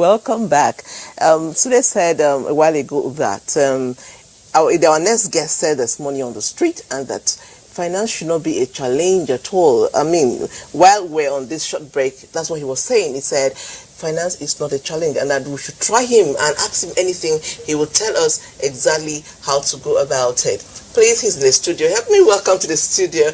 welcome back. Sule said a while ago that our next guest said there's money on the street and that finance should not be a challenge at all. I mean, while we're on this short break, that's what he was saying. He said finance is not a challenge and that we should try him and ask him anything. He will tell us exactly how to go about it. Please, he's in the studio. Help me welcome to the studio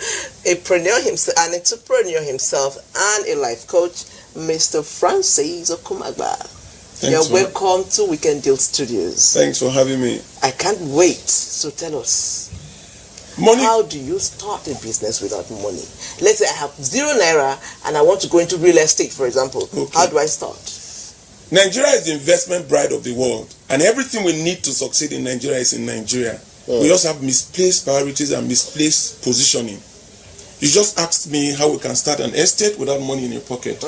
an entrepreneur himself and a life coach, Mr. Francis Okumagba. You're welcome to Weekend Deal Studios. Thanks for having me. I can't wait. So tell us, how do you start a business without money? Let's say I have 0 naira and I want to go into real estate, for example. Okay. How do I start? Nigeria is the investment bride of the world, and everything we need to succeed in Nigeria is in Nigeria. We also have misplaced priorities and misplaced positioning. You just asked me how we can start an estate without money in your pocket.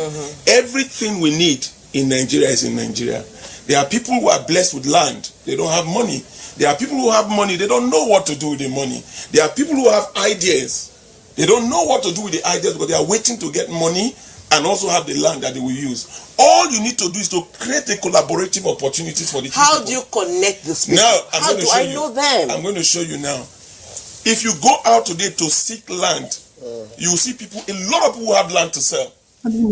Everything we need in Nigeria is in Nigeria. There are people who are blessed with land. They don't have money. There are people who have money. They don't know what to do with the money. There are people who have ideas. They don't know what to do with the ideas because they are waiting to get money and also have the land that they will use. All you need to do is to create a collaborative opportunities for the people. How do you connect this people? Now, how do I know them? I'm going to show you now. If you go out today to seek land, you will see people, a lot of people who have land to sell.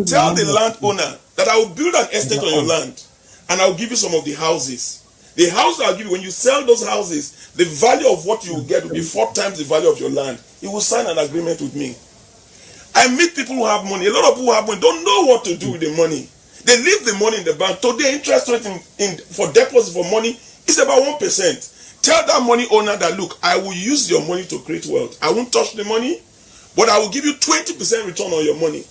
Tell the landowner that I will build an estate on your land and I will give you some of the houses. The house I'll give you, when you sell those houses, the value of what you will get will be 4 times the value of your land. You will sign an agreement with me. I meet people who have money. A lot of people who have money don't know what to do with the money. They leave the money in the bank. Today, interest rate for deposit for money is about 1%. Tell that money owner that, look, I will use your money to create wealth. I won't touch the money, but I will give you 20% return on your money.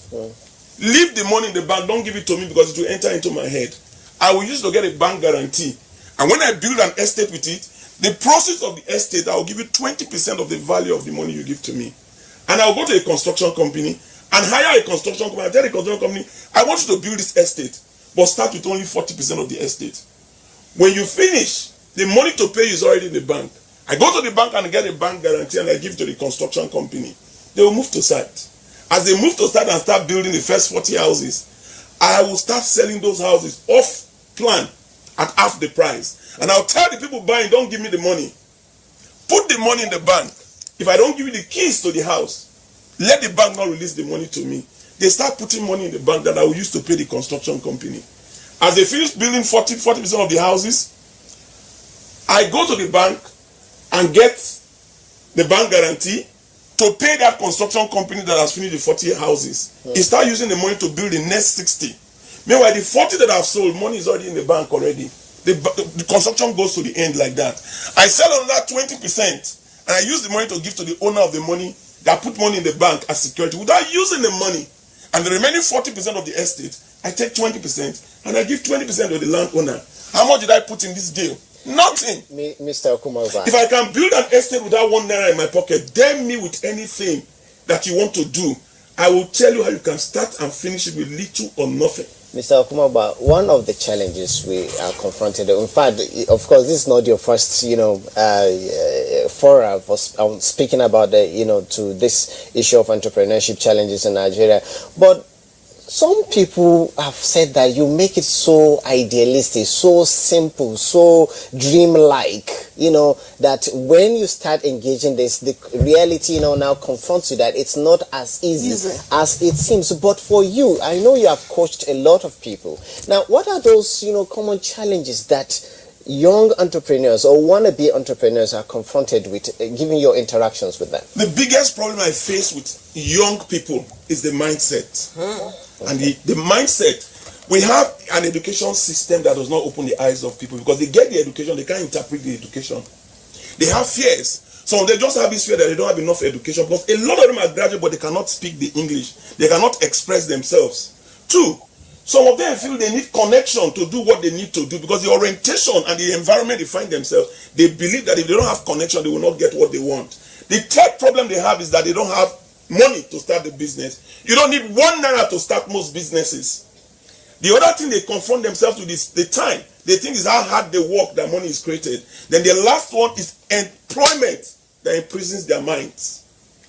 Leave the money in the bank. Don't give it to me because it will enter into my head. I will use it to get a bank guarantee. And when I build an estate with it, the process of the estate, I will give you 20% of the value of the money you give to me. And I'll go to a construction company and hire a construction company. I tell the construction company, I want you to build this estate, but start with only 40% of the estate. When you finish, the money to pay is already in the bank. I go to the bank and get a bank guarantee and I give to the construction company. They will move to site. As they move to site and start building the first 40 houses, I will start selling those houses off plan at half the price. And I'll tell the people buying, don't give me the money. Put the money in the bank. If I don't give you the keys to the house, let the bank not release the money to me. They start putting money in the bank that I will use to pay the construction company. As they finish building 40% of the houses, I go to the bank and get the bank guarantee to pay that construction company that has finished the 40 houses. He start using the money to build the next 60. Meanwhile, the 40 that I've sold, money is already in the bank already. The construction goes to the end like that. I sell on that 20%, and I use the money to give to the owner of the money that put money in the bank as security without using the money. And the remaining 40% of the estate, I take 20% and I give 20% to the landowner. How much did I put in this deal? Nothing. Mr. Okumagba. If I can build an estate without 1 naira in my pocket, damn me with anything that you want to do. I will tell you how you can start and finish it with little or nothing. Mr. Okumagba, one of the challenges we are confronted, in fact, of course, this is not your first, forum for speaking about to this issue of entrepreneurship challenges in Nigeria, but some people have said that you make it so idealistic, so simple, so dreamlike, that when you start engaging this, the reality, now confronts you that it's not as easy as it seems. But for you, I know you have coached a lot of people. Now, what are those, common challenges that young entrepreneurs or wannabe entrepreneurs are confronted with, given your interactions with them? The biggest problem I face with young people is the mindset. And the mindset, we have an education system that does not open the eyes of people because they get the education, they can't interpret the education. They have fears. So they just have this fear that they don't have enough education. Plus, a lot of them are graduate, but they cannot speak the English. They cannot express themselves. 2, some of them feel they need connection to do what they need to do because the orientation and the environment they find themselves, they believe that if they don't have connection, they will not get what they want. The 3rd problem they have is that they don't have money to start the business. You don't need 1 naira to start most businesses. The other thing they confront themselves with is the time. They think is how hard they work that money is created. Then the last one is employment that imprisons their minds.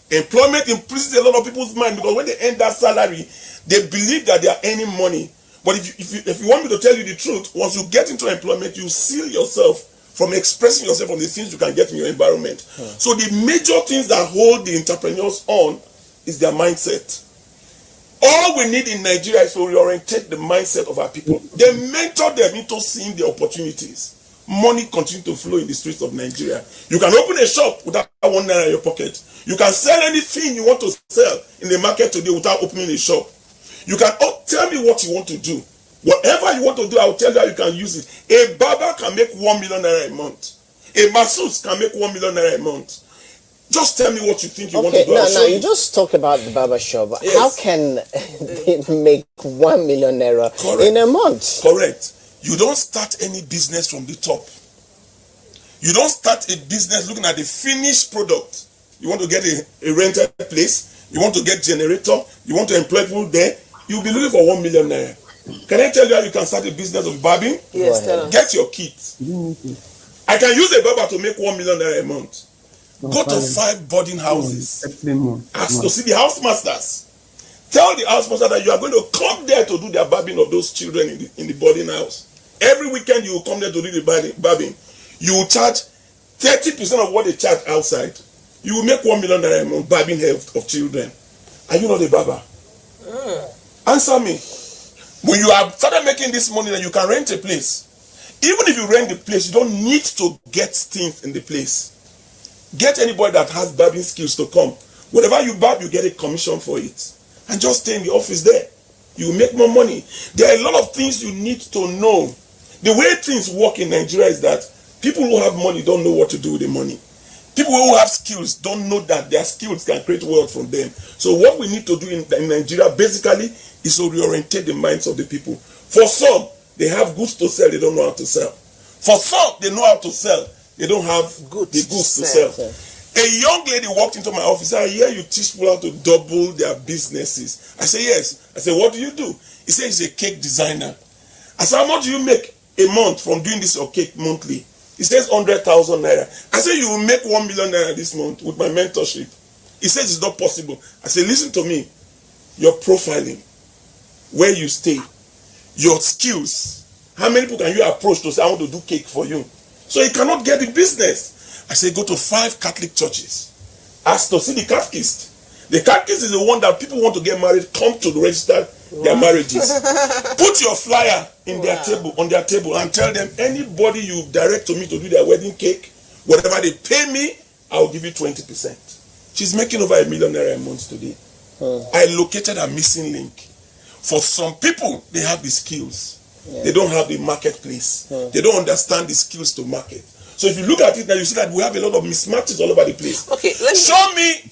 Employment imprisons a lot of people's mind because when they earn that salary, they believe that they are earning money. But if you want me to tell you the truth, once you get into employment, you seal yourself from expressing yourself on the things you can get in your environment. So the major things that hold the entrepreneurs on is their mindset. All we need in Nigeria is to reorientate the mindset of our people. They mentor them into seeing the opportunities. Money continue to flow in the streets of Nigeria. You can open a shop without 1 naira in your pocket. You can sell anything you want to sell in the market today without opening a shop. You can tell me what you want to do. Whatever you want to do, I will tell you how you can use it. A barber can make 1 million naira a month. A masseuse can make 1 million naira a month. Just tell me what you think you want to do. Now you just talk about the barber shop. Yes. How can they make 1 million naira in a month? Correct. You don't start any business from the top. You don't start a business looking at the finished product. You want to get a rented place. You want to get generator. You want to employ people there. You'll be looking for 1 million naira. Can I tell you how you can start a business of barbing? Yes, tell us. Get your kit. I can use a barber to make 1 million naira a month. Go to 5 boarding houses. Ask to see the house masters. Tell the house master that you are going to come there to do the barbing of those children in the boarding house. Every weekend you will come there to do the barbing. You will charge 30% of what they charge outside. You will make 1 million naira a month barbing health of children. Are you not a barber? Answer me. When you have started making this money, then you can rent a place. Even if you rent the place, you don't need to get things in the place. Get anybody that has barbing skills to come. Whatever you barb, you get a commission for it. And just stay in the office there. You make more money. There are a lot of things you need to know. The way things work in Nigeria is that people who have money don't know what to do with the money. People who have skills don't know that their skills can create wealth from them. So what we need to do in Nigeria basically is to reorientate the minds of the people. For some, they have goods to sell, they don't know how to sell. For some, they know how to sell, they don't have the goods to sell. A young lady walked into my office and said, I hear you teach people how to double their businesses. I said, yes. I said, what do you do? He said, he's a cake designer. I said, how much do you make a month from doing this your cake monthly? He says 100,000 naira. I said, you will make 1 million naira this month with my mentorship. He says it's not possible. I said, listen to me. Your profiling, where you stay, your skills. How many people can you approach to say, I want to do cake for you? So he cannot get the business. I say, go to 5 Catholic churches. Ask to see the catechist. The catechist is the one that people want to get married, come to register their marriages. Put your flyer in their table, on their table, and tell them, anybody you direct to me to do their wedding cake, whatever they pay me, I will give you 20%. She's making over 1 million naira a month today. I located a missing link. For some people, they have the skills. They don't have the marketplace. They don't understand the skills to market. So if you look at it now, you see that we have a lot of mismatches all over the place. Okay, show me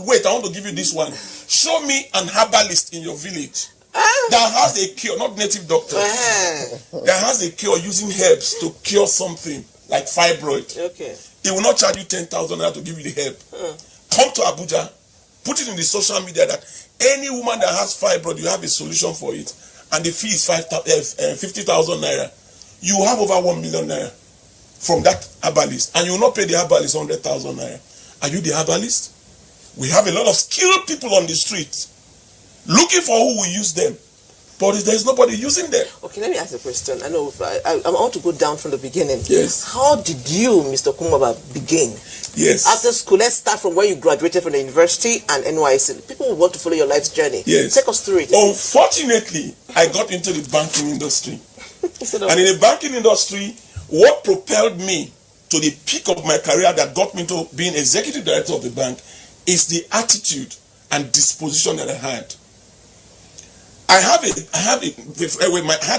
wait, I want to give you this one. Show me an herbalist in your village that has a cure, not native doctor, that has a cure using herbs to cure something like fibroid. Okay. He will not charge you 10,000 naira to give you the herb. Come to Abuja, put it in the social media that any woman that has fibroid, you have a solution for it, and the fee is 50,000 naira. You have over 1 million naira from that herbalist, and you will not pay the herbalist 100,000 naira. Are you the herbalist? We have a lot of skilled people on the street looking for who will use them, but there's nobody using them. Okay, let me ask a question. I know I want to go down from the beginning. Yes. How did you, Mr. Okumagba, begin? Yes. After school, let's start from where you graduated from the university and NYC. People want to follow your life's journey. Yes. Take us through it. Unfortunately, I got into the banking industry. And in the banking industry, what propelled me to the peak of my career that got me to being executive director of the bank is the attitude and disposition that I had. I had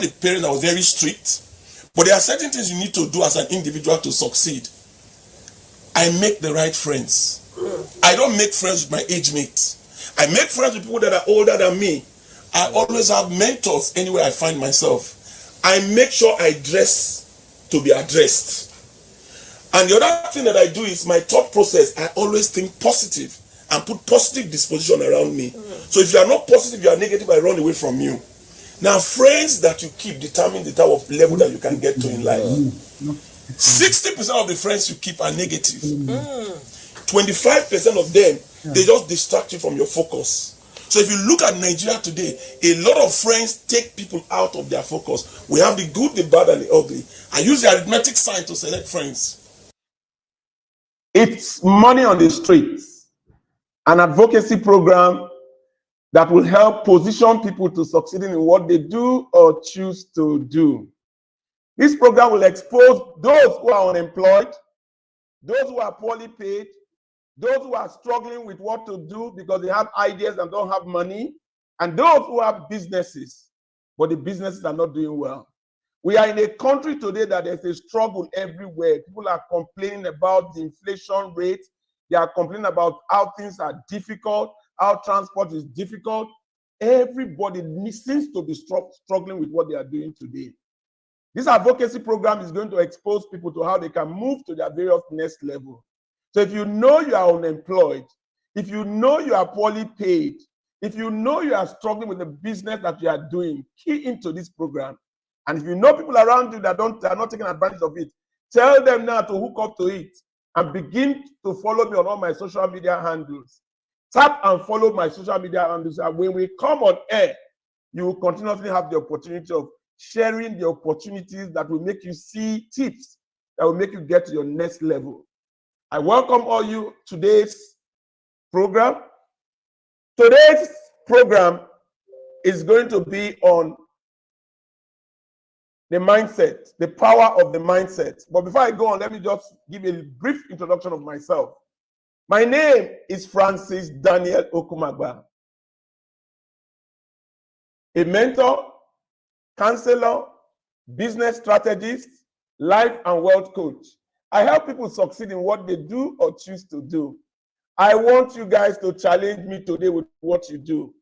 a parent that was very strict, but there are certain things you need to do as an individual to succeed. I make the right friends. I don't make friends with my age mates. I make friends with people that are older than me. I always have mentors anywhere I find myself. I make sure I dress to be addressed. And the other thing that I do is my thought process, I always think positive and put positive disposition around me. So if you are not positive, you are negative, I run away from you. Now, friends that you keep determine the type of level that you can get to in life. 60% of the friends you keep are negative. 25% of them, they just distract you from your focus. So if you look at Nigeria today, a lot of friends take people out of their focus. We have the good, the bad, and the ugly. I use the arithmetic sign to select friends. It's money on the streets, an advocacy program that will help position people to succeed in what they do or choose to do. This program will expose those who are unemployed, those who are poorly paid, those who are struggling with what to do because they have ideas and don't have money, and those who have businesses, but the businesses are not doing well. We are in a country today that there's a struggle everywhere. People are complaining about the inflation rate. They are complaining about how things are difficult, how transport is difficult. Everybody seems to be struggling with what they are doing today. This advocacy program is going to expose people to how they can move to their various next level. So if you know you are unemployed, if you know you are poorly paid, if you know you are struggling with the business that you are doing, key into this program. And if you know people around you that are not taking advantage of it, tell them now to hook up to it and begin to follow me on all my social media handles. Tap and follow my social media handles. And when we come on air, you will continuously have the opportunity of sharing the opportunities that will make you see tips that will make you get to your next level. I welcome all you today's program. Today's program is going to be on the mindset, the power of the mindset. But before I go on, let me just give a brief introduction of myself. My name is Francis Daniel Okumagba, a mentor, counselor, business strategist, life and wealth coach. I help people succeed in what they do or choose to do. I want you guys to challenge me today with what you do.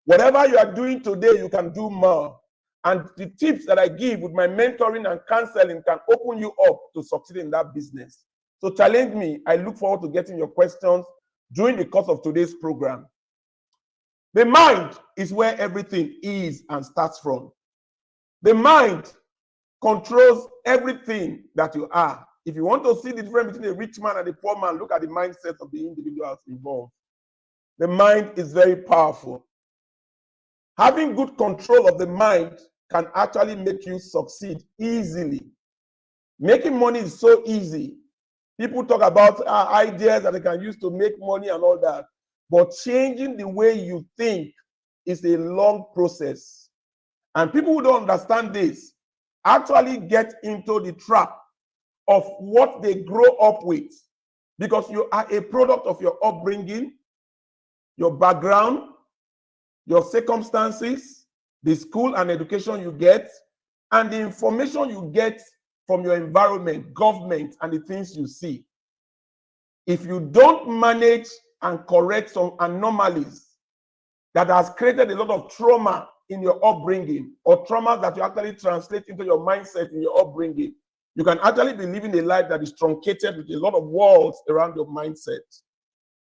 Whatever you are doing today, you can do more. And the tips that I give with my mentoring and counseling can open you up to succeed in that business. So challenge me. I look forward to getting your questions during the course of today's program. The mind is where everything is and starts from. The mind controls everything that you are. If you want to see the difference between a rich man and a poor man, look at the mindset of the individuals involved. The mind is very powerful. Having good control of the mind can actually make you succeed easily. Making money is so easy. People talk about ideas that they can use to make money and all that. But changing the way you think is a long process. And people who don't understand this actually get into the trap of what they grow up with, because you are a product of your upbringing, your background, your circumstances, the school and education you get, and the information you get from your environment, government, and the things you see. If you don't manage and correct some anomalies that has created a lot of trauma in your upbringing, or trauma that you actually translate into your mindset in your upbringing, you can actually be living a life that is truncated with a lot of walls around your mindset.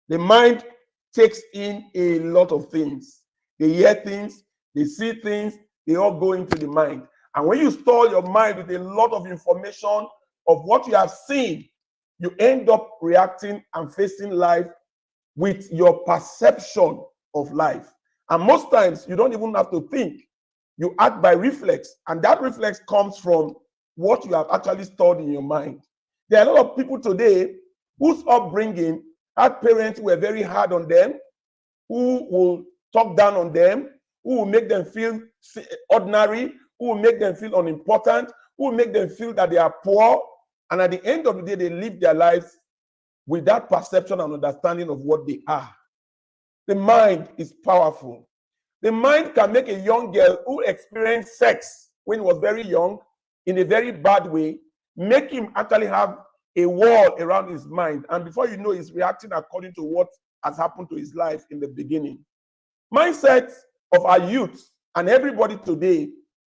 The mind takes in a lot of things. They hear things, they see things, they all go into the mind. And when you store your mind with a lot of information of what you have seen, you end up reacting and facing life with your perception of life. And most times, you don't even have to think. You act by reflex, and that reflex comes from what you have actually stored in your mind. There are a lot of people today whose upbringing had parents who were very hard on them, who will talk down on them, who will make them feel ordinary, who will make them feel unimportant, who will make them feel that they are poor. And at the end of the day, they live their lives with that perception and understanding of what they are. The mind is powerful. The mind can make a young girl who experienced sex when he was very young in a very bad way, make him actually have a wall around his mind. And before you know, he's reacting according to what has happened to his life in the beginning. Mindset of our youth and everybody today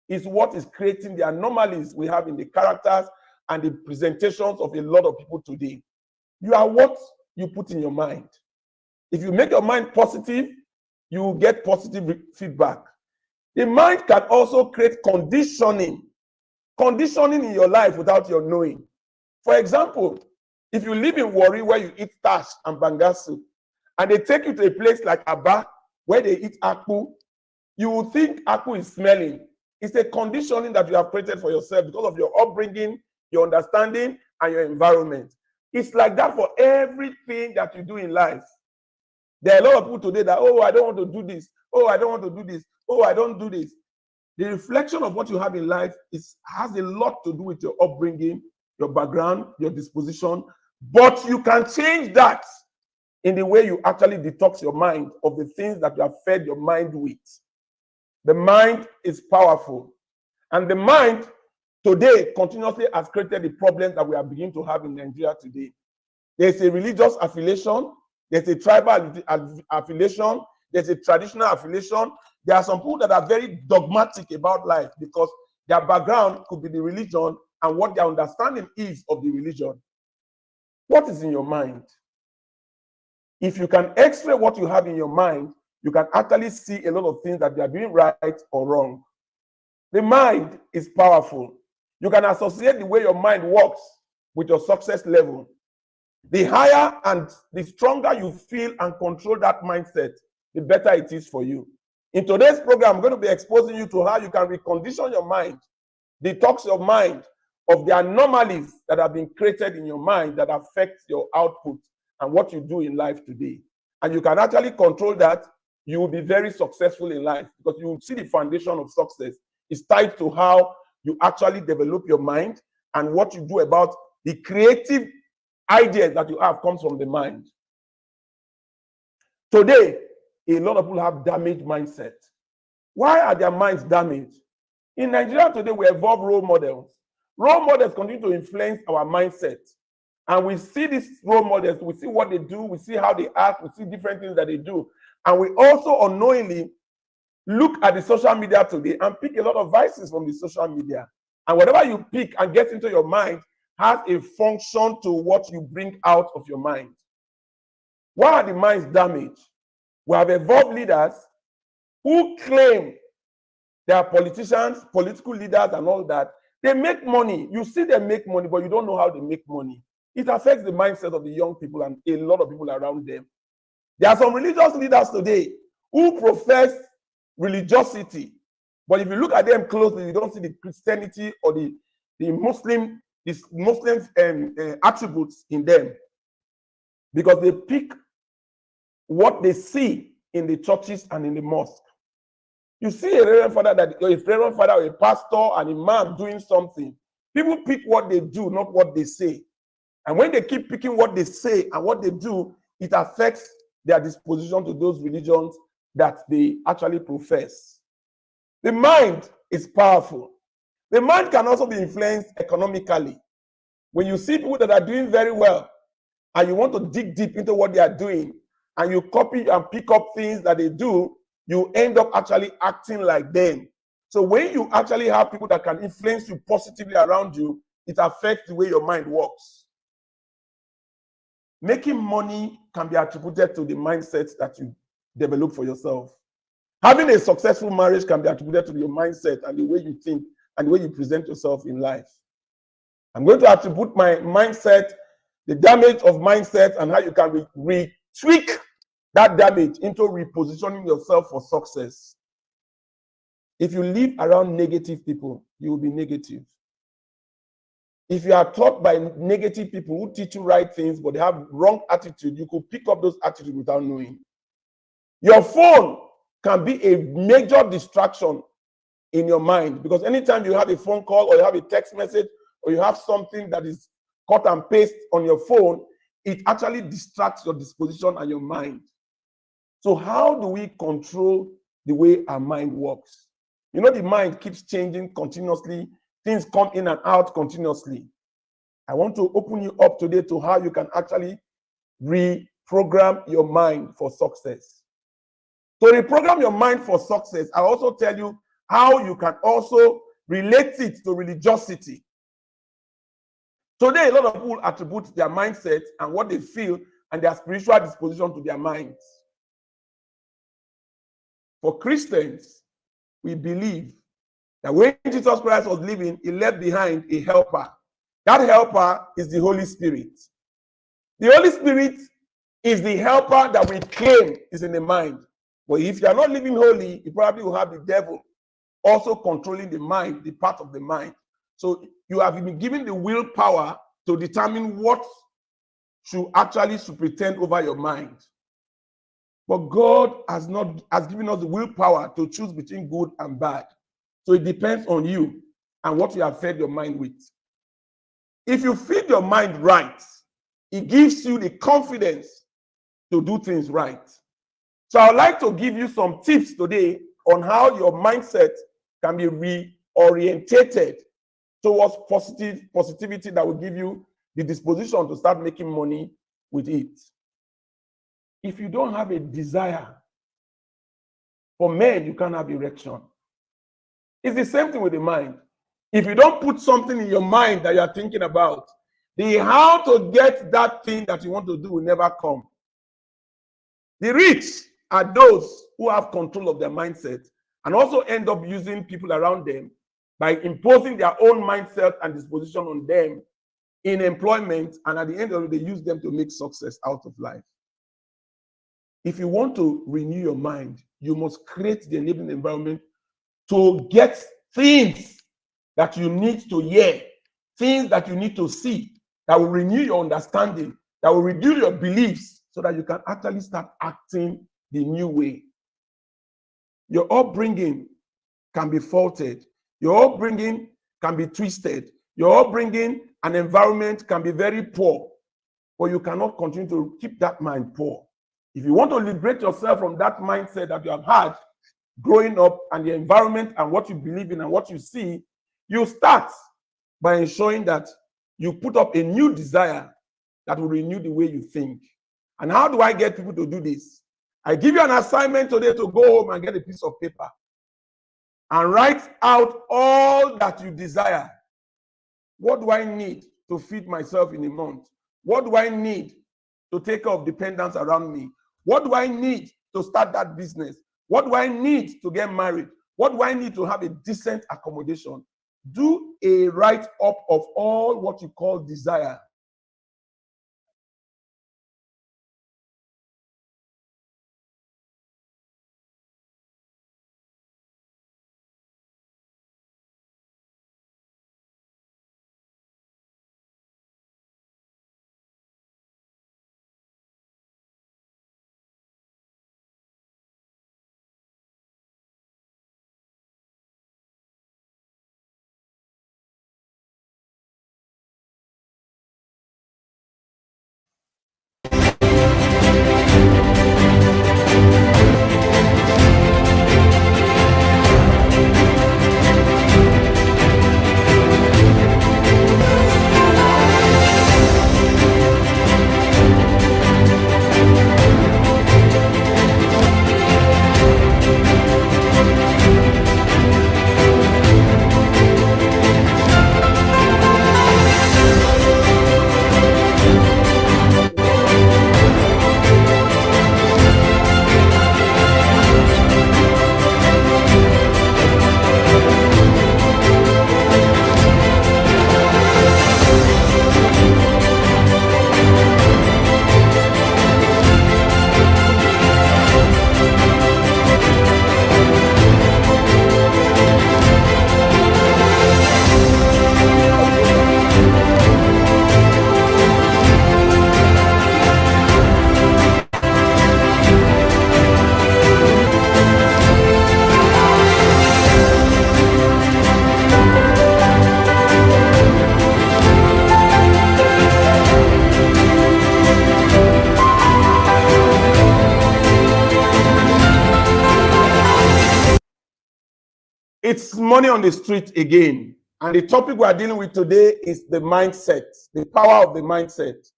is what is creating the anomalies we have in the characters and the presentations of a lot of people today. You are what you put in your mind. If you make your mind positive, you will get positive feedback. The mind can also create conditioning in your life without your knowing. For example, if you live in Warri where you eat tash and banga soup, and they take you to a place like Aba, where they eat akpu, you will think akpu is smelling. It's a conditioning that you have created for yourself because of your upbringing, your understanding, and your environment. It's like that for everything that you do in life. There are a lot of people today that, oh, I don't want to do this. Oh, I don't want to do this. Oh, I don't do this. The reflection of what you have in life has a lot to do with your upbringing, your background, your disposition. But you can change that in the way you actually detox your mind of the things that you have fed your mind with. The mind is powerful. And the mind today continuously has created the problems that we are beginning to have in Nigeria today. There's a religious affiliation, there's a tribal affiliation, there's a traditional affiliation. There are some people that are very dogmatic about life because their background could be the religion and what their understanding is of the religion. What is in your mind? If you can x-ray what you have in your mind, you can actually see a lot of things that you are doing right or wrong. The mind is powerful. You can associate the way your mind works with your success level. The higher and the stronger you feel and control that mindset, the better it is for you. In today's program, I'm going to be exposing you to how you can recondition your mind, detox your mind of the anomalies that have been created in your mind that affect your output and what you do in life today. And you can actually control that. You will be very successful in life because you will see the foundation of success is tied to how you actually develop your mind, and what you do about the creative ideas that you have comes from the mind. Today, a lot of people have damaged mindset. Why are their minds damaged? In Nigeria today, we evolve role models. Role models continue to influence our mindset. And we see these role models, we see what they do, we see how they act, we see different things that they do. And we also unknowingly look at the social media today and pick a lot of vices from the social media. And whatever you pick and get into your mind has a function to what you bring out of your mind. Why are the minds damaged? We have evolved leaders who claim they are politicians, political leaders, and all that. They make money. You see them make money, but you don't know how they make money. It affects the mindset of the young people and a lot of people around them. There are some religious leaders today who profess religiosity, but if you look at them closely, you don't see the Christianity or the Muslim attributes in them, because they pick what they see in the churches and in the mosque. You see a reverend father or a pastor, an imam doing something. People pick what they do, not what they say. And when they keep picking what they say and what they do, it affects their disposition to those religions that they actually profess. The mind is powerful. The mind can also be influenced economically. When you see people that are doing very well and you want to dig deep into what they are doing and you copy and pick up things that they do, you end up actually acting like them. So when you actually have people that can influence you positively around you, it affects the way your mind works. Making money can be attributed to the mindset that you develop for yourself. Having a successful marriage can be attributed to your mindset and the way you think and the way you present yourself in life. I'm going to attribute my mindset, the damage of mindset, and how you can tweak that damage into repositioning yourself for success. If you live around negative people, you will be negative. If you are taught by negative people who teach you right things, but they have wrong attitude, you could pick up those attitudes without knowing. Your phone can be a major distraction in your mind, because anytime you have a phone call or you have a text message or you have something that is cut and paste on your phone, it actually distracts your disposition and your mind. So how do we control the way our mind works? You know, the mind keeps changing continuously. Things come in and out continuously. I want to open you up today to how you can actually reprogram your mind for success. To reprogram your mind for success, I also tell you how you can also relate it to religiosity. Today, a lot of people attribute their mindset and what they feel and their spiritual disposition to their minds. For Christians, we believe that when Jesus Christ was living, he left behind a helper. That helper is the Holy Spirit. The Holy Spirit is the helper that we claim is in the mind. But if you are not living holy, you probably will have the devil also controlling the mind, the part of the mind. So you have been given the willpower to determine what should actually superintend over your mind. But God has given us the willpower to choose between good and bad. So it depends on you and what you have fed your mind with. If you feed your mind right, it gives you the confidence to do things right. So I'd like to give you some tips today on how your mindset can be reorientated towards positivity that will give you the disposition to start making money with it. If you don't have a desire, for men, you can't have erection. It's the same thing with the mind. If you don't put something in your mind that you are thinking about, the how to get that thing that you want to do will never come. The rich are those who have control of their mindset and also end up using people around them by imposing their own mindset and disposition on them in employment, and at the end of it, they use them to make success out of life. If you want to renew your mind, you must create the enabling environment to get things that you need to hear, things that you need to see, that will renew your understanding, that will renew your beliefs, so that you can actually start acting the new way. Your upbringing can be faulted. Your upbringing can be twisted. Your upbringing and environment can be very poor, but you cannot continue to keep that mind poor. If you want to liberate yourself from that mindset that you have had growing up and the environment and what you believe in and what you see, you start by ensuring that you put up a new desire that will renew the way you think. And how do I get people to do this? I give you an assignment today to go home and get a piece of paper and write out all that you desire. What do I need to feed myself in a month? What do I need to take care of dependents around me? What do I need to start that business? What do I need to get married? What do I need to have a decent accommodation? Do a write-up of all what you call desire. It's money on the street again. And the topic we are dealing with today is the mindset, the power of the mindset.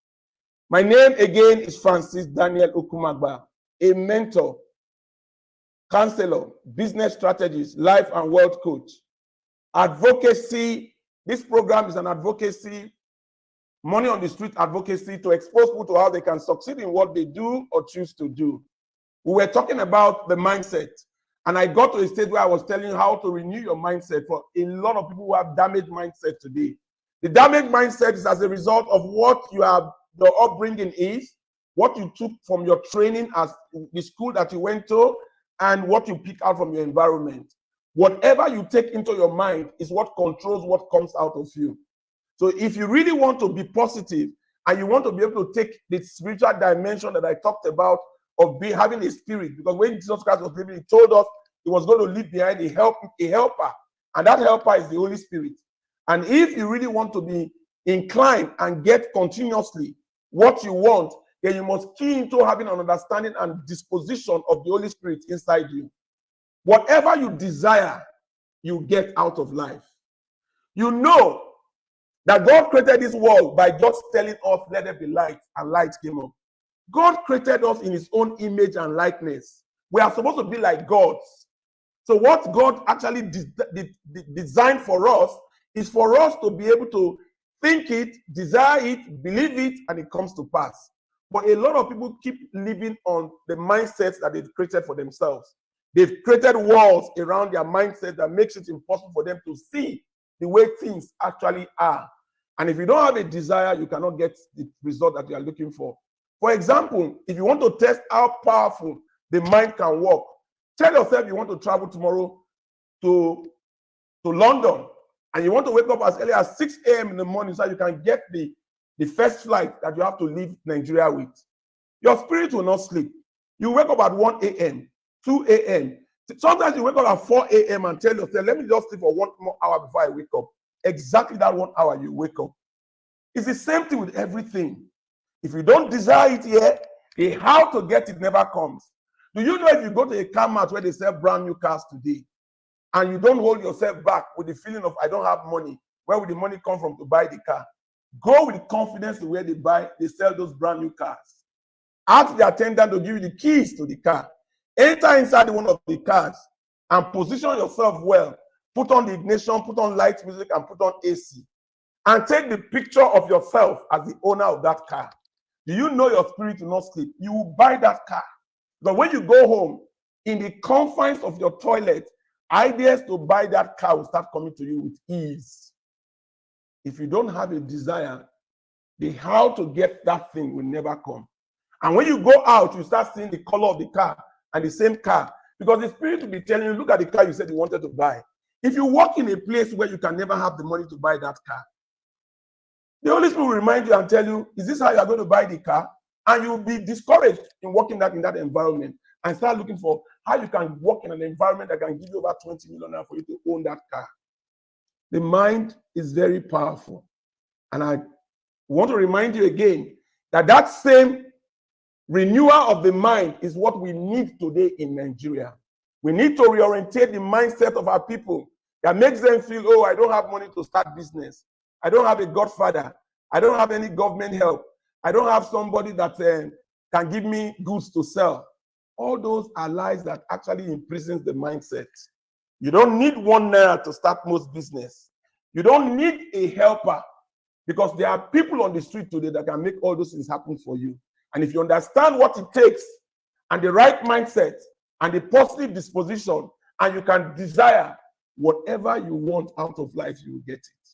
My name again is Francis Okumagba, a mentor, counselor, business strategist, life and wealth coach. Advocacy, this program is an advocacy, money on the street advocacy, to expose people to how they can succeed in what they do or choose to do. We were talking about the mindset. And I got to a stage where I was telling you how to renew your mindset for a lot of people who have damaged mindset today. The damaged mindset is as a result of what your upbringing is, what you took from your training as the school that you went to, and what you pick out from your environment. Whatever you take into your mind is what controls what comes out of you. So if you really want to be positive and you want to be able to take the spiritual dimension that I talked about of having a spirit, because when Jesus Christ was living, he told us he was going to leave behind a helper, and that helper is the Holy Spirit. And if you really want to be inclined and get continuously what you want, then you must key into having an understanding and disposition of the Holy Spirit inside you. Whatever you desire, you get out of life. You know that God created this world by just telling us, let there be light, and light came up. God created us in his own image and likeness. We are supposed to be like gods. So what God actually designed for us is for us to be able to think it, desire it, believe it, and it comes to pass. But a lot of people keep living on the mindsets that they've created for themselves. They've created walls around their mindset that makes it impossible for them to see the way things actually are. And if you don't have a desire, you cannot get the result that you are looking for. For example, if you want to test how powerful the mind can work, tell yourself you want to travel tomorrow to London, and you want to wake up as early as 6 a.m. in the morning so you can get the first flight that you have to leave Nigeria with. Your spirit will not sleep. You wake up at 1 a.m., 2 a.m. Sometimes you wake up at 4 a.m. and tell yourself, let me just sleep for 1 more hour before I wake up. Exactly that 1 hour you wake up. It's the same thing with everything. If you don't desire it here, the how to get it never comes. Do you know if you go to a car mart where they sell brand new cars today, and you don't hold yourself back with the feeling of, I don't have money, where will the money come from to buy the car? Go with confidence to where they sell those brand new cars. Ask the attendant to give you the keys to the car. Enter inside one of the cars and position yourself well. Put on the ignition, put on light music, and put on AC. And take the picture of yourself as the owner of that car. Do you know your spirit will not sleep? You will buy that car. But when you go home, in the confines of your toilet, ideas to buy that car will start coming to you with ease. If you don't have a desire, the how to get that thing will never come. And when you go out, you start seeing the color of the car and the same car. Because the spirit will be telling you, look at the car you said you wanted to buy. If you walk in a place where you can never have the money to buy that car, the Holy Spirit will remind you and tell you, is this how you are going to buy the car? And you'll be discouraged in working in that environment and start looking for how you can work in an environment that can give you over 20 million for you to own that car. The mind is very powerful. And I want to remind you again that that same renewal of the mind is what we need today in Nigeria. We need to reorientate the mindset of our people that makes them feel, oh, I don't have money to start business. I don't have a godfather. I don't have any government help. I don't have somebody that can give me goods to sell. All those are lies that actually imprisons the mindset. You don't need 1 naira to start most business. You don't need a helper, because there are people on the street today that can make all those things happen for you. And if you understand what it takes and the right mindset and the positive disposition, and you can desire whatever you want out of life, you will get it.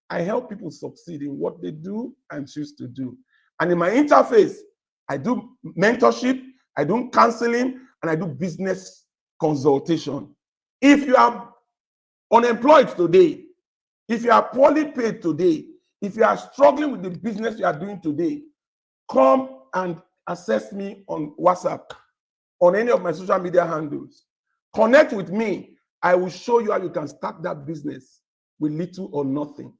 I help people succeed in what they do and choose to do. And in my interface, I do mentorship, I do counseling, and I do business consultation. If you are unemployed today, if you are poorly paid today, if you are struggling with the business you are doing today, come and access me on WhatsApp, on any of my social media handles. Connect with me. I will show you how you can start that business with little or nothing.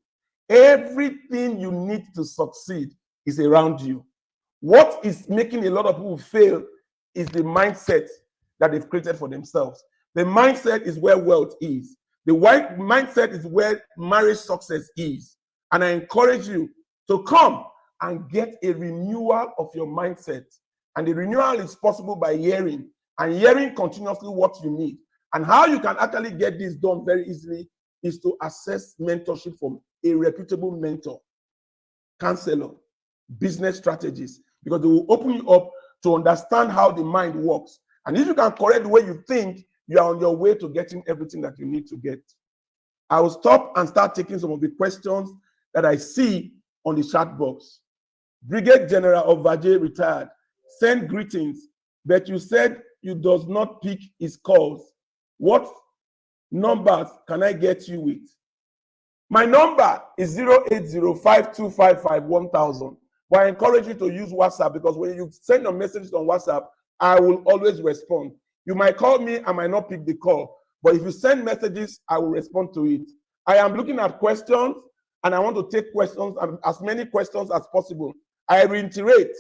Everything you need to succeed is around you. What is making a lot of people fail is the mindset that they've created for themselves. The mindset is where wealth is. The mindset is where marriage success is. And I encourage you to come and get a renewal of your mindset. And the renewal is possible by hearing, and hearing continuously what you need. And how you can actually get this done very easily is to access mentorship from a reputable mentor, counselor, business strategist, because they will open you up to understand how the mind works. And if you can correct the way you think, you are on your way to getting everything that you need to get. I will stop and start taking some of the questions that I see on the chat box. Brigadier General of Vaje retired. Send greetings, but you said you does not pick his calls, what numbers can I get you with? My number is 08052551000. But I encourage you to use WhatsApp, because when you send your messages on WhatsApp, I will always respond. You might call me, I might not pick the call, but if you send messages, I will respond to it. I am looking at questions, and I want to take questions, as many questions as possible. I reiterate,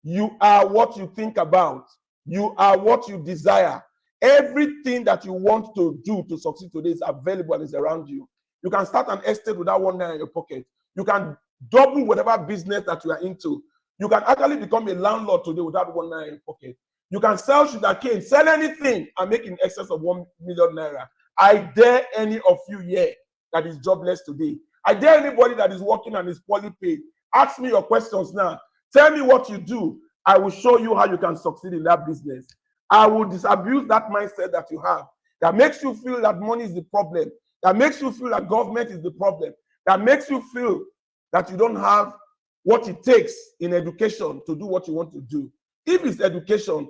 you are what you think about. You are what you desire. Everything that you want to do to succeed today is available and is around you. You can start an estate without one naira in your pocket. You can double whatever business that you are into. You can actually become a landlord today without one naira in your pocket. You can sell sugarcane, sell anything, and make in excess of 1 million naira. I dare any of you here that is jobless today. I dare anybody that is working and is poorly paid. Ask me your questions now. Tell me what you do. I will show you how you can succeed in that business. I will disabuse that mindset that you have, that makes you feel that money is the problem, that makes you feel that government is the problem, that makes you feel that you don't have what it takes in education to do what you want to do. If it's education,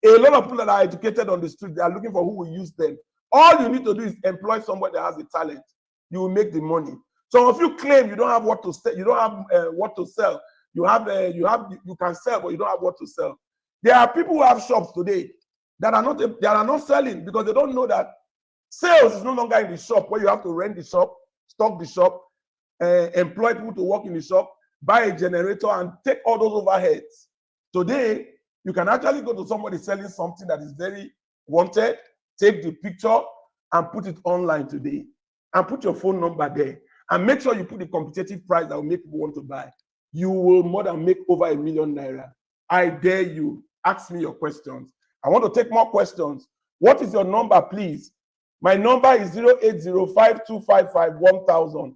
a lot of people that are educated on the street, they are looking for who will use them. All you need to do is employ somebody that has the talent. You will make the money. Some of you claim you don't have what to sell. You don't have what to sell. You can sell, but you don't have what to sell. There are people who have shops today that are not selling, because they don't know that sales is no longer in the shop, where you have to rent the shop, stock the shop, employ people to work in the shop, buy a generator, and take all those overheads. Today, you can actually go to somebody selling something that is very wanted, take the picture and put it online today, and put your phone number there, and make sure you put the competitive price that will make people want to buy. You will more than make over 1 million naira. I dare you. Ask me your questions. I want to take more questions. What is your number, please? My number is 08052551000.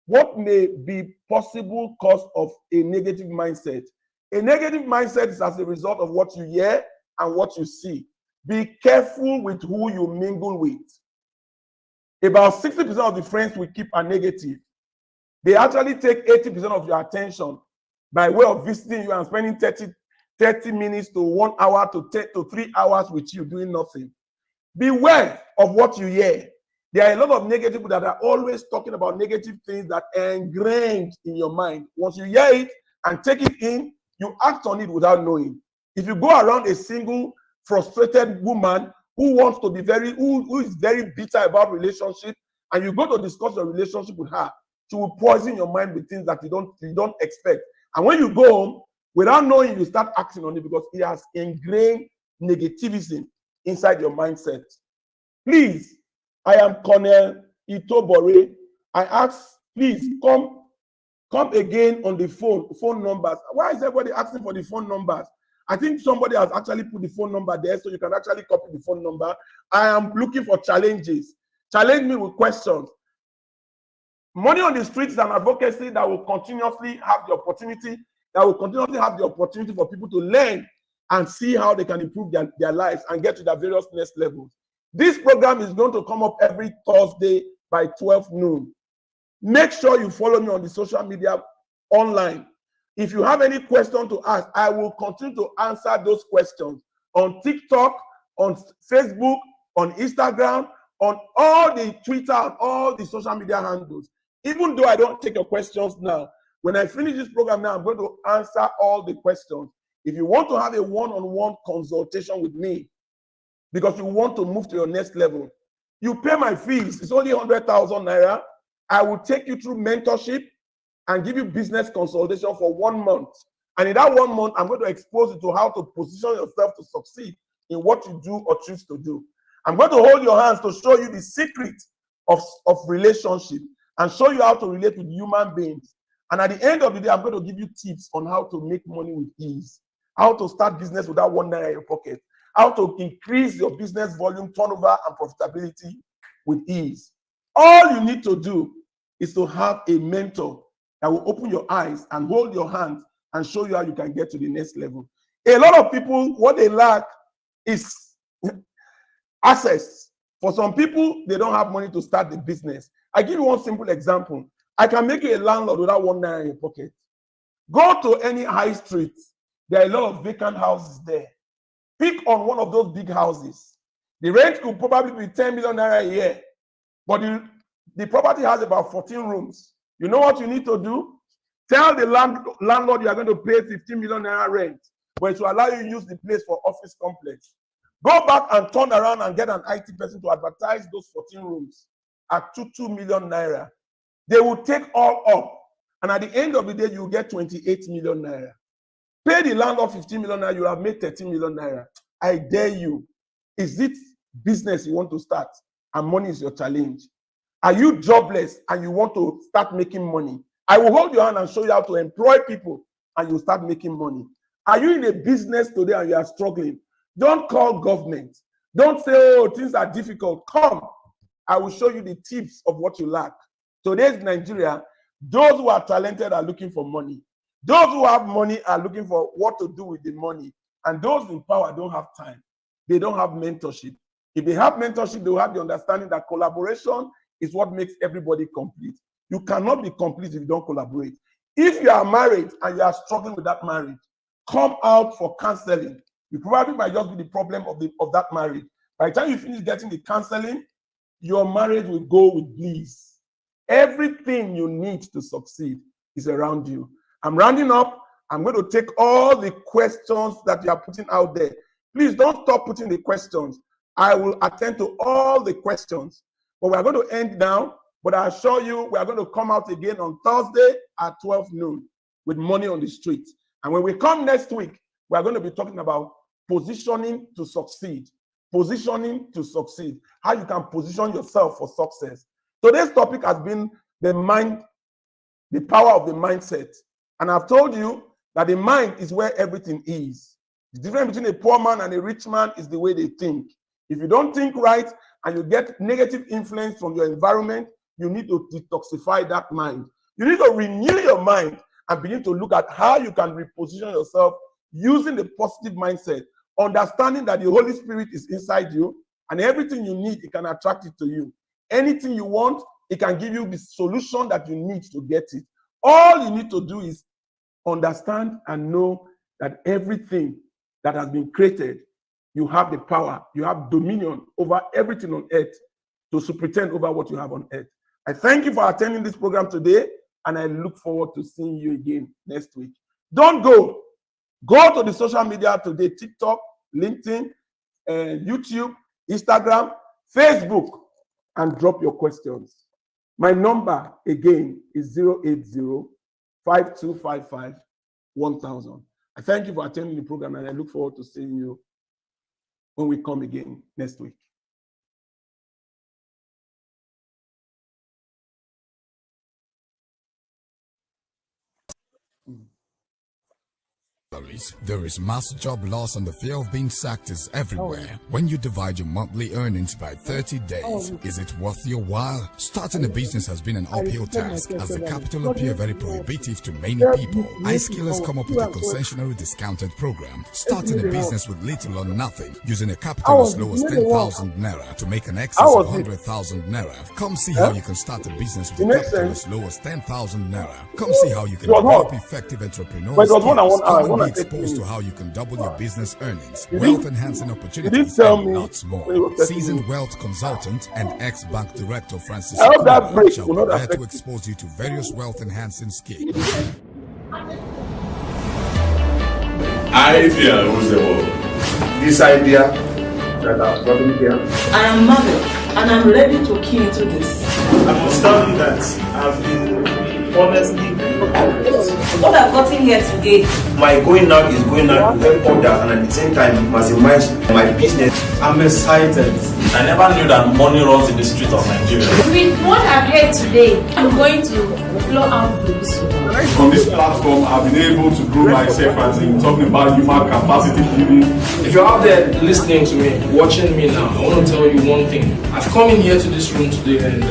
What may be possible cause of a negative mindset? A negative mindset is as a result of what you hear and what you see. Be careful with who you mingle with. About 60% of the friends we keep are negative. They actually take 80% of your attention by way of visiting you and spending 30 minutes to 1 hour to 3 hours with you doing nothing. Beware of what you hear. There are a lot of negative people that are always talking about negative things that are ingrained in your mind. Once you hear it and take it in, you act on it without knowing. If you go around a single frustrated woman who wants to be who is very bitter about relationship, and you go to discuss your relationship with her, she will poison your mind with things that you don't expect. And when you go home, without knowing, you start acting on it, because it has ingrained negativism inside your mindset. Please, I am Colonel Itobore. I ask, please come again on the phone numbers. Why is everybody asking for the phone numbers? I think somebody has actually put the phone number there, so you can actually copy the phone number. I am looking for challenges. Challenge me with questions. Money on the Street is an advocacy that will continuously have the opportunity, for people to learn and see how they can improve their lives and get to their various next levels. This program is going to come up every Thursday by 12 noon. Make sure you follow me on the social media online. If you have any question to ask, I will continue to answer those questions on TikTok, on Facebook, on Instagram, on all the Twitter, and all the social media handles. Even though I don't take your questions now, when I finish this program now, I'm going to answer all the questions. If you want to have a one-on-one consultation with me, because you want to move to your next level, you pay my fees. It's only 100,000 naira. I will take you through mentorship and give you business consultation for 1 month. And in that 1 month, I'm going to expose you to how to position yourself to succeed in what you do or choose to do. I'm going to hold your hands to show you the secret of relationship and show you how to relate with human beings. And at the end of the day, I'm going to give you tips on how to make money with ease, how to start business without 1 naira in your pocket, how to increase your business volume, turnover, and profitability with ease. All you need to do is to have a mentor that will open your eyes and hold your hand and show you how you can get to the next level. A lot of people, what they lack is access. For some people, they don't have money to start the business. I give you one simple example. I can make you a landlord without 1 naira in your pocket. Go to any high street. There are a lot of vacant houses there. Pick on one of those big houses. The rent could probably be 10 million naira a year, but the property has about 14 rooms. You know what you need to do? Tell the landlord you are going to pay 15 million naira rent, but it will allow you to use the place for office complex. Go back and turn around and get an IT person to advertise those 14 rooms at 2 million naira. They will take all up, and at the end of the day, you will get 28 million naira. Pay the landlord 15 million naira, you have made 13 million naira. I dare you. Is it business you want to start and money is your challenge? Are you jobless and you want to start making money? I will hold your hand and show you how to employ people and you start making money. Are you in a business today and you are struggling? Don't call government. Don't say, oh, things are difficult. Come, I will show you the tips of what you lack. Today's Nigeria, those who are talented are looking for money. Those who have money are looking for what to do with the money. And those in power don't have time. They don't have mentorship. If they have mentorship, they will have the understanding that collaboration is what makes everybody complete. You cannot be complete if you don't collaborate. If you are married and you are struggling with that marriage, come out for counseling. You probably might just be the problem of that marriage. By the time you finish getting the counseling, your marriage will go with bliss. Everything you need to succeed is around you. I'm rounding up. I'm going to take all the questions that you are putting out there. Please don't stop putting the questions. I will attend to all the questions. But we're going to end now. But I assure you, we are going to come out again on Thursday at 12 noon with Money on the Street. And when we come next week, we are going to be talking about positioning to succeed. Positioning to succeed. How you can position yourself for success. Today's topic has been the mind, the power of the mindset. And I've told you that the mind is where everything is. The difference between a poor man and a rich man is the way they think. If you don't think right and you get negative influence from your environment, you need to detoxify that mind. You need to renew your mind and begin to look at how you can reposition yourself using the positive mindset, understanding that the Holy Spirit is inside you and everything you need, it can attract it to you. Anything you want, it can give you the solution that you need to get it. All you need to do is understand and know that everything that has been created, you have the power, you have dominion over everything on earth to superintend over what you have on earth. I thank you for attending this program today, and I look forward to seeing you again next week. Don't go. Go to the social media today, TikTok, LinkedIn, YouTube, Instagram, Facebook, and drop your questions. My number, again, is 080-5255-1000. I thank you for attending the program, and I look forward to seeing you when we come again next week. There is mass job loss and the fear of being sacked is everywhere. When you divide your monthly earnings by 30 days, is it worth your while? Starting a business has been an uphill task as the capital appear very prohibitive to many people. iSkill has come up with a concessionary discounted program. Starting a business with little or nothing, using a capital as low as 10,000 naira to make an excess of 100,000 naira. Come see how you can start a business with a capital as low as 10,000 naira. Come see how you can develop effective entrepreneurial skills. Be exposed to how you can double your business earnings, wealth enhancing opportunities, and lots more. Seasoned wealth consultant and ex-bank director Francis Okumagba shall be there to expose you to various wealth enhancing skills. Idea rules the world. This idea that I've gotten here, I am mother and I'm ready to key into this. I must tell you that I've been honestly what I've gotten here today. My going out is going out to help others, and at the same time maximize my business. I'm excited. I never knew that money runs in the streets of Nigeria. With what I've heard today, I'm going to blow out books. On this platform, I've been able to grow myself as in talking about human capacity building. If you're out there listening to me, watching me now, I want to tell you one thing. I've come in here to this room today and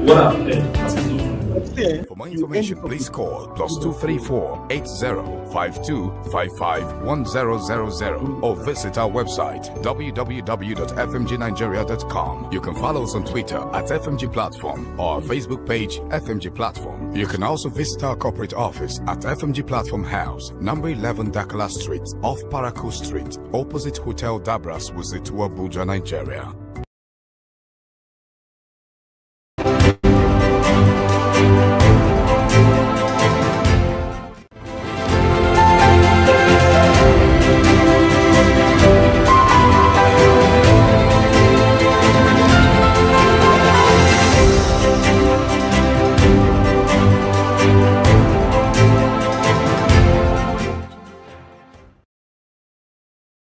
what I've heard has been different. For more information, please call +234 8052551000 or visit our website www.fmgnigeria.com. You can follow us on Twitter at FMG Platform or our Facebook page FMG Platform. You can also visit our corporate office at FMG Platform House, number 11 Dakala Street, off Parakou Street, opposite Hotel Dabras, Wuzito, Abuja, Nigeria.